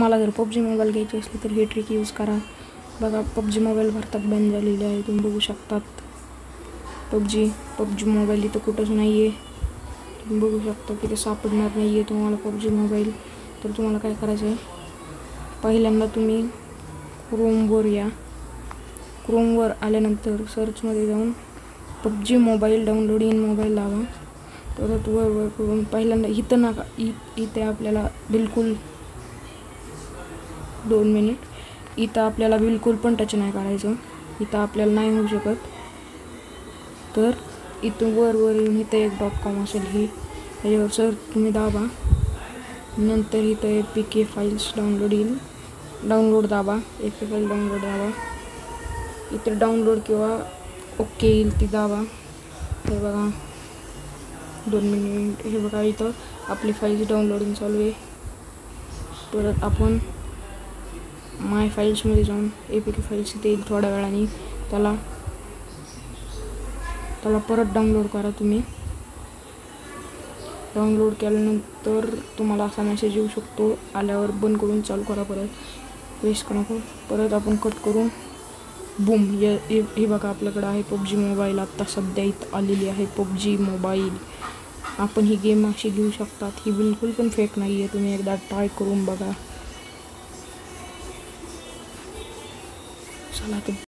मला जर PUBG mobile घ्यायची असली तर हे ट्रिक यूज करा. बघा पबजी मोबाईल भारतात बॅन झालेले आहे, तुम्ही बघू शकतात. पबजी मोबाईल इथं कुठंच नाही आहे. तुम्ही बघू शकता की ते सापडणार नाही आहे तुम्हाला पबजी मोबाईल. तर तुम्हाला काय करायचं आहे, पहिल्यांदा तुम्ही क्रोमवर या. क्रोमवर आल्यानंतर सर्चमध्ये जाऊन PUBG mobile download in mobile लावा. परत वर करून पहिल्यांदा इथं नका, इथे आपल्याला बिलकुल 2 मिनिट, इथं आपल्याला बिलकुल पण टच नाही करायचं. इथं आपल्याला नाही होऊ शकत. तर इथून वर येऊन इथं एक .com असेल, ही त्याच्यावर सर तुम्ही दाबा. नंतर इथं APK फाईल्स डाउनलोड दाबा. APK फाईल डाउनलोड दाबा. इथे डाउनलोड किंवा ओके येईल ती दाबा. हे बघा 2 मिनिट. हे बघा इथं आपली फाईल्स डाउनलोडिंग चालू आहे. परत आपण माय फाईल्समध्ये जाऊन APK फाईल्स इथे येईल थोड्या वेळाने. त्याला परत डाउनलोड करा. तुम्ही डाउनलोड केल्यानंतर तुम्हाला असा मेसेज येऊ शकतो, आल्यावर बंद करून चालू करा. परत वेस्ट नको. परत आपण कट करून बूम, हे बघा आपल्याकडं आहे पबजी मोबाईल. आत्ता सध्या इथं आलेली आहे पबजी मोबाईल. आपण ही गेम अशी घेऊ शकतात. ही बिलकुल पण फेक नाही आहे. तुम्ही एकदा ट्राय करून बघा. चला तर